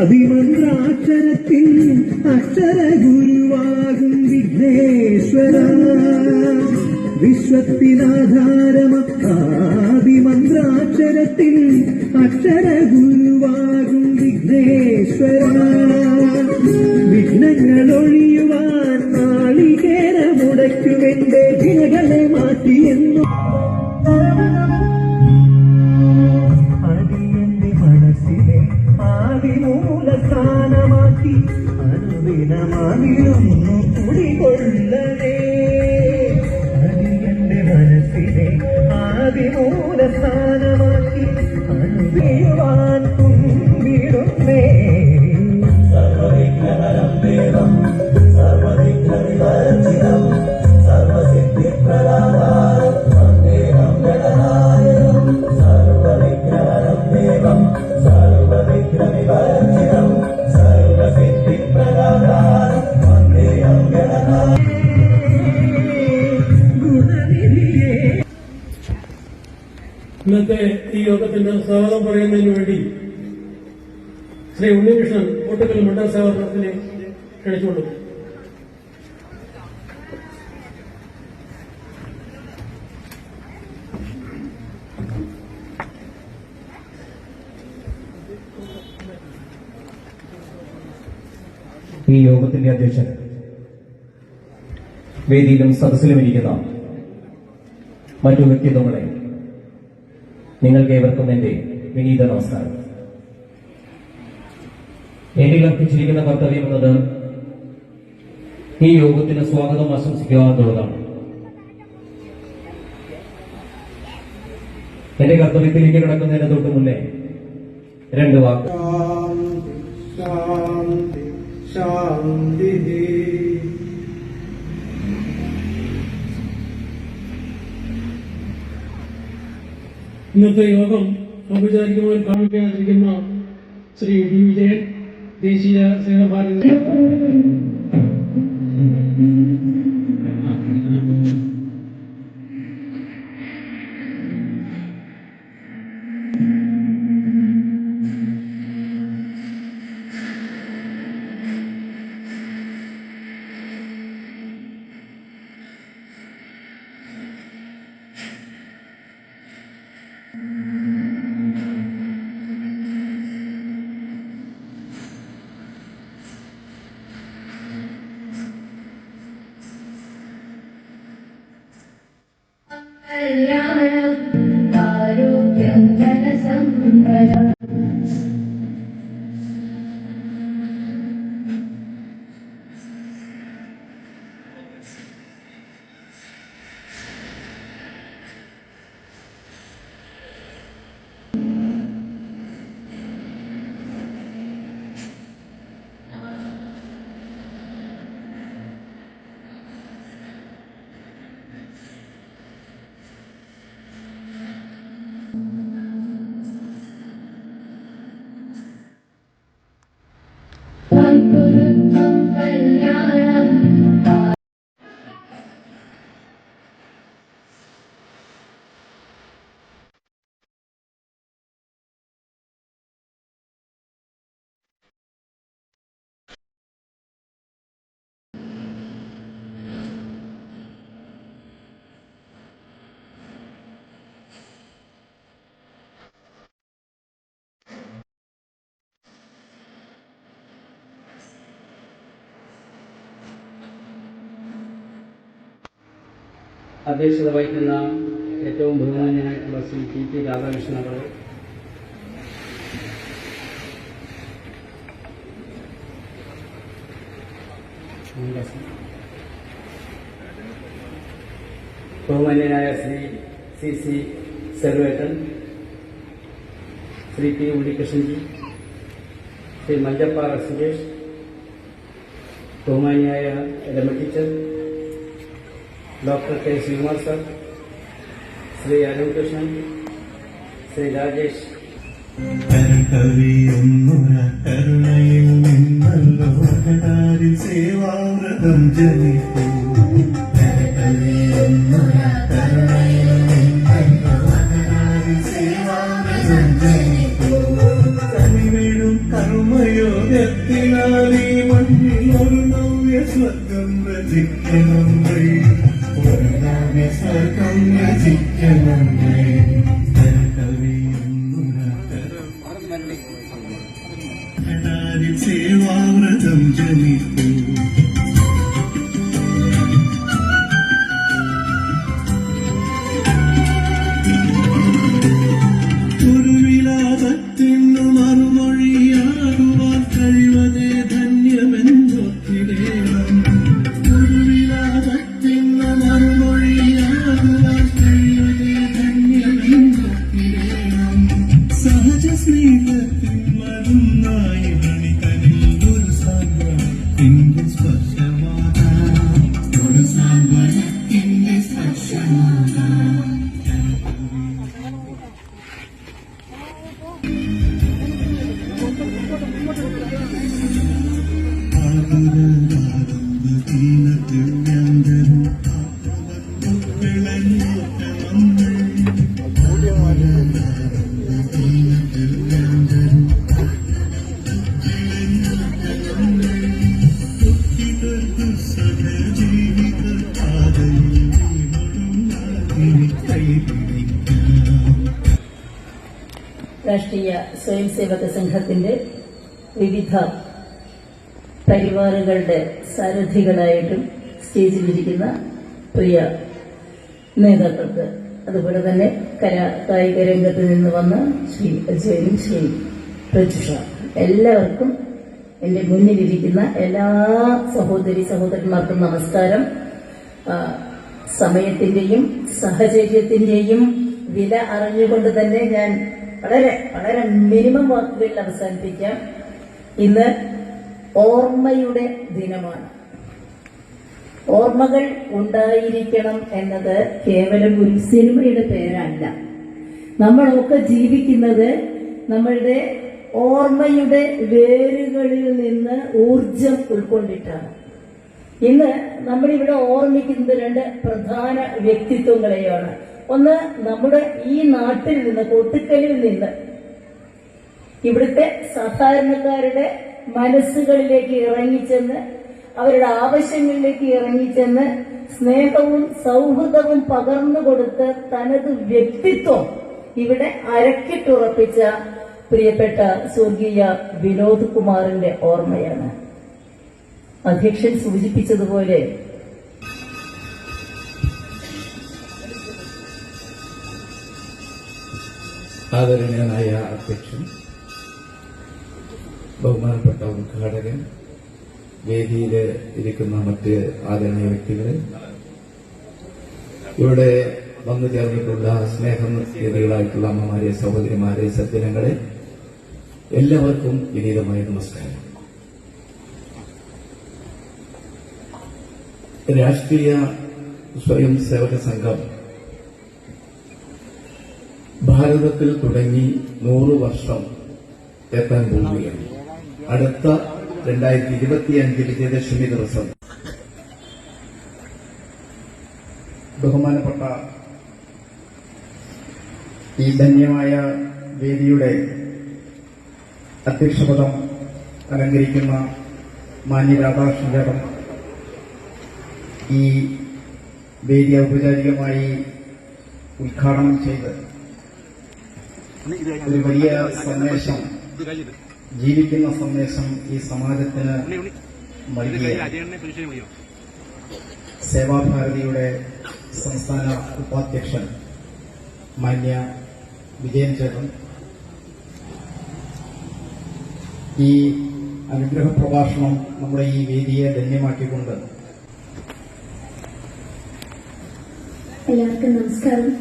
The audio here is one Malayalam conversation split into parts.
ആദിമന്ത്രാക്ഷരത്തിൽ അക്ഷര ഗുരുവാകും വിഘ്നേശ്വര വിശ്വത്തിനാധാരമാദിമന്ത്രാക്ഷരത്തിൽ അക്ഷര ഗുരുവാകും വിഘ്നേശ്വര വിഘ്നങ്ങൾ ഒഴിയുവാൻ നാളികേരമുടയ്ക്കുമെന്റെ വിനകളെ മാറ്റിയെന്നു അടിയന്റെ മനസ്സിലെ ആദിമൂലസ്ഥാനമാക്കി അനുദിനമാകിലൊന്നു കുടികൊള്ളണേ അടിയന്റെ മനസ്സിലെ ആദിമൂലസ്ഥാനമാക്കി അനുദിയുവാൻ തുമ്പിടുന്നേ സർവവിഘ്നഹരം ദേവം സർവവിഘ്നവിവർജിതം സർവസിദ്ധിപ്രദാതാരം വന്ദേഹം ഗണനായകം സർവവിഘ്നഹരം ദേവം സർവവിഘ്നവിവർജിതം സർവസിദ്ധിപ്രദാതാരം വന്ദേഹം ഗണനായകം. ഇന്നത്തെ ഈ യോഗത്തിന് സ്വാഗതം പറയുന്നതിന് വേണ്ടി ശ്രീ ഉണ്ണികൃഷ്ണൻ കോട്ടക്കൽ മണ്ഡലസേവനത്തിനെ ക്ഷണിച്ചുകൊണ്ടു. ഈ യോഗത്തിന്റെ അധ്യക്ഷൻ, വേദിയിലും സദസ്സിലും ഇരിക്കുന്ന മറ്റു വ്യക്തിത്വങ്ങളെ, നിങ്ങൾക്ക് ഏവർക്കും എന്റെ വിനീത നമസ്കാരം. എന്നിൽ അർപ്പിച്ചിരിക്കുന്ന കർത്തവ്യം എന്നത് ഈ യോഗത്തിന് സ്വാഗതം ആശംസിക്കുക എന്നുള്ളതാണ്. എന്റെ കർത്തവ്യത്തിലേക്ക് കിടക്കുന്നതിന് തൊട്ട് മുന്നേ രണ്ട് വാക്ക്. ഇന്നത്തെ യോഗം ഔപചാരികമായി കാണിക്കാതിരിക്കുന്ന ശ്രീ ഡി വിജയൻ, ദേശീയ സേനാഭാരതി ആരോഗ്യം ധനസമ്പദം അധ്യക്ഷത വഹിക്കുന്ന ഏറ്റവും ബഹുമാന്യനായിട്ടുള്ള ശ്രീ ടി രാധാകൃഷ്ണൻ അവർ, ബഹുമാന്യനായ ശ്രീ സി സെൽവേട്ടൻ, ശ്രീ പി ഉണ്ണികൃഷ്ണൻജി, ശ്രീ മഞ്ചപ്പാറ സുരേഷ്, ബഹുമാന്യനായ Rama teacher, doctor K Sreekumar sir, Shri Arun Krishnan, Shri Rajesh. സേവാവ്രതം ജനിപ്പൂ സ്വർഗം രചിക്കണമേ കടാരിൽ സേവാവ്രതം ജനിക്കൂ ഒരു വിലാപത്തിനു മറുമൊഴിയാകുവാൻ കഴിവതേ ധന്യമെന്നൊത്തിടേണം ഒരു വിലാപത്തിനു മറുമൊഴിയാകുവാൻ കഴിവതേ ധന്യമെന്നൊത്തിടേണം സഹജ സ്നേഹത്തിൽ മരുന്നായി മണിതനിൽ ഒരു സാന്ത്വനത്തിന്റെ സ്പർശമാകാം ഒരു സാന്ത്വനത്തിന്റെ സ്പർശമാകാം രാഷ്ട്രീയ സ്വയം സേവക സംഘത്തിന്റെ വിവിധ പരിവാറുകളുടെ സാരഥികളായിട്ടും സ്റ്റേജിലിരിക്കുന്ന പ്രിയ നേതാക്കൾക്ക്, അതുപോലെ തന്നെ കായിക രംഗത്ത് നിന്ന് വന്ന ശ്രീ അജയനും ശ്രീ പ്രജുഷ, എല്ലാവർക്കും എന്റെ മുന്നിലിരിക്കുന്ന എല്ലാ സഹോദരന്മാർക്കും നമസ്കാരം. സമയത്തിന്റെയും സാഹചര്യത്തിന്റെയും വില അറിഞ്ഞുകൊണ്ട് തന്നെ ഞാൻ വളരെ മിനിമം വാക്കുകളിൽ അവസാനിപ്പിക്കാം. ഇന്ന് ഓർമ്മയുടെ ദിനമാണ്. ഓർമ്മകൾ ഉണ്ടായിരിക്കണം എന്നത് കേവലം ഒരു സിനിമയുടെ പേരല്ല. നമ്മളൊക്കെ ജീവിക്കുന്നത് നമ്മളുടെ ഓർമ്മയുടെ വേരുകളിൽ നിന്ന് ഊർജം ഉൾക്കൊണ്ടിട്ടാണ്. ഇന്ന് നമ്മളിവിടെ ഓർമ്മിക്കുന്നത് രണ്ട് പ്രധാന വ്യക്തിത്വങ്ങളെയാണ്. ഒന്ന്, നമ്മുടെ ഈ നാട്ടിൽ നിന്ന്, കൊട്ടുക്കലിൽ നിന്ന് ഇവിടുത്തെ സാധാരണക്കാരുടെ മനസ്സുകളിലേക്ക് ഇറങ്ങിച്ചെന്ന്, അവരുടെ ആവശ്യങ്ങളിലേക്ക് ഇറങ്ങിച്ചെന്ന് സ്നേഹവും സൗഹൃദവും പകർന്നു കൊടുത്ത് തനത് വ്യക്തിത്വം ഇവിടെ അരക്കിട്ടുറപ്പിച്ച പ്രിയപ്പെട്ട സ്വർഗീയ വിനോദ് കുമാറിന്റെ ഓർമ്മയാണ്. അധ്യക്ഷൻ സൂചിപ്പിച്ചതുപോലെ ആദരണീയനായ അധ്യക്ഷൻ, ബഹുമാനപ്പെട്ട ഉദ്ഘാടകൻ, വേദിയിൽ ഇരിക്കുന്ന മറ്റ് ആദരണീയ വ്യക്തികളെ, ഇവിടെ വന്നു ചേർന്നിട്ടുള്ള സ്നേഹനിധികളായിട്ടുള്ള അമ്മമാരെ, സഹോദരിമാരെ, സജ്ജനങ്ങളെ, എല്ലാവർക്കും വിനീതമായ നമസ്കാരം. രാഷ്ട്രീയ സ്വയം സേവക സംഘം ഭാരതത്തിൽ തുടങ്ങി 100 വർഷം എത്താൻ പോവുകയാണ്. അടുത്ത 2025 വിജയദശമി ദിവസം ബഹുമാനപ്പെട്ട ഈ ധന്യമായ വേദിയുടെ അധ്യക്ഷപദം അലങ്കരിക്കുന്ന മാന്യ രാധാകൃഷ്ണൻ ഈ വേദി ഔപചാരികമായി ഉദ്ഘാടനം ചെയ്ത് ഒരു വലിയ സന്ദേശം, ജീവിക്കുന്ന സന്ദേശം ഈ സമാജത്തിന് നൽകിയ സേവാഭാരതിയുടെ സംസ്ഥാന ഉപാധ്യക്ഷൻ മാന്യ വിജയൻ ചേട്ടൻ ഈ അനുഗ്രഹ പ്രഭാഷണം നമ്മുടെ ഈ വേദിയെ ധന്യമാക്കിക്കൊണ്ട് എല്ലാവർക്കും നമസ്കാരം.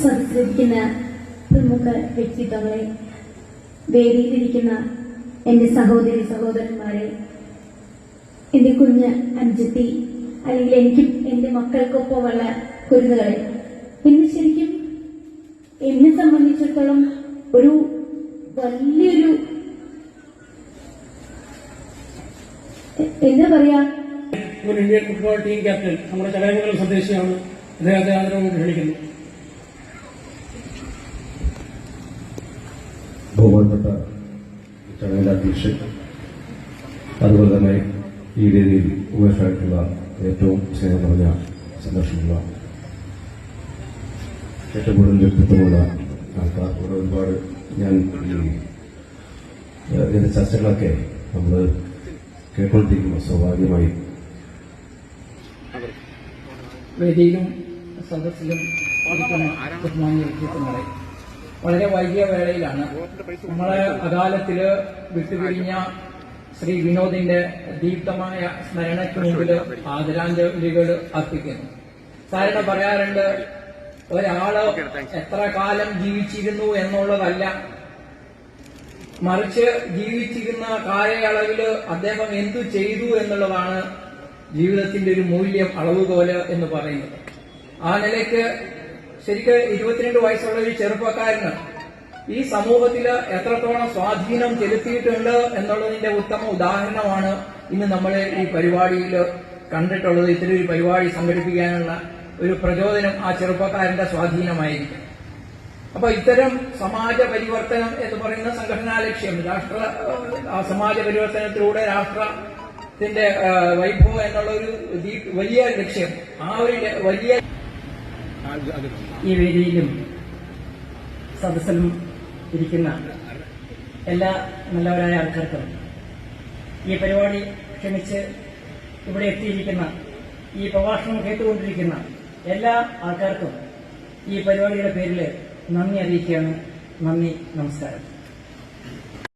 സദസ്സിലിരിക്കുന്ന പ്രമുഖ വ്യക്തിത്വങ്ങളെ, വേദിയിലിരിക്കുന്ന എന്റെ സഹോദരന്മാരെ, എന്റെ കുഞ്ഞ് അനുജത്തി, അല്ലെങ്കിൽ എനിക്കും എന്റെ മക്കൾക്കൊപ്പമുള്ള കുരുന്നുകളെ, ഇന്ന് ശരിക്കും എന്നെ സംബന്ധിച്ചിടത്തോളം ഒരു വലിയൊരു എന്താ പറയാ, മുൻ ഇന്ത്യൻ ഫുട്ബോൾ ടീം ക്യാപ്റ്റൻ, നമ്മുടെ ചടയമംഗലം സ്വദേശിയാണ്. അദ്ദേഹത്തെ ആദരവോട് ക്ഷണിക്കുന്നു. ബഹുമാനപ്പെട്ട ചടങ്ങിന്റെ അധ്യക്ഷൻ, അതുപോലെ തന്നെ ഈ വേദിയിൽ ഉപേക്ഷായിട്ടുള്ള ഏറ്റവും സ്നേഹം നിറഞ്ഞ സന്തോഷമുള്ള ഏറ്റവും കൂടുതൽ വ്യക്തിത്വമുള്ള ആൾക്കാർ ഇവിടെ ഒരുപാട് ഞാൻ ഇതിന്റെ ചർച്ചകളൊക്കെ നമ്മൾ കേട്ടുകൊണ്ടിരിക്കുമ്പോൾ സ്വാഭാവികമായി വേദിയിലും സദസ്സിലും ഇരിക്കുന്ന ബഹുമാന്യ വ്യക്തിത്വങ്ങളെ വളരെ വൈകിയ വേളയിലാണ് നമ്മളെ അകാലത്തില് വിട്ടുപിരിഞ്ഞ ശ്രീ വിനോദിന്റെ ദീപ്തമായ സ്മരണയ്ക്ക് മുമ്പിൽ ആദരാഞ്ജലികൾ അർപ്പിക്കുന്നു. സാധാരണ പറയാറുണ്ട്, ഒരാള് എത്ര കാലം ജീവിച്ചിരുന്നു എന്നുള്ളതല്ല, മറിച്ച് ജീവിച്ചിരുന്ന കാലയളവില് അദ്ദേഹം എന്തു ചെയ്തു എന്നുള്ളതാണ് ജീവിതത്തിന്റെ ഒരു മൂല്യം, അളവുകോല് എന്ന് പറയുന്നത്. ആ നിലയ്ക്ക് ശരിക്ക് 22 വയസ്സുള്ള ഒരു ചെറുപ്പക്കാരന് ഈ സമൂഹത്തിൽ എത്രത്തോളം സ്വാധീനം ചെലുത്തിയിട്ടുണ്ട് എന്നുള്ളതിന്റെ ഉത്തമ ഉദാഹരണമാണ് ഇന്ന് നമ്മൾ ഈ പരിപാടിയിൽ കണ്ടിട്ടുള്ളത്. ഇത്തരം ഒരു പരിപാടി സംഘടിപ്പിക്കാനുള്ള ഒരു പ്രചോദനം ആ ചെറുപ്പക്കാരന്റെ സ്വാധീനമായിരിക്കും. അപ്പൊ ഇത്തരം സമാജ പരിവർത്തനം എന്ന് പറയുന്ന സംഘടനാ ലക്ഷ്യം, സമാജ പരിവർത്തനത്തിലൂടെ രാഷ്ട്രത്തിന്റെ വൈഭവം എന്നുള്ള ഒരു വലിയ ലക്ഷ്യം, ആ ഒരു വലിയ ഈ വേദിയിലും സദസ്സിലും ഇരിക്കുന്ന എല്ലാ നല്ലവരായ ആൾക്കാർക്കും ഈ പരിപാടി ക്ഷണിച്ച് ഇവിടെ എത്തിയിരിക്കുന്ന ഈ പ്രഭാഷണം കേട്ടുകൊണ്ടിരിക്കുന്ന എല്ലാ ആൾക്കാർക്കും ഈ പരിപാടിയുടെ പേരിൽ നന്ദി അറിയിക്കുകയാണ്. നന്ദി, നമസ്കാരം.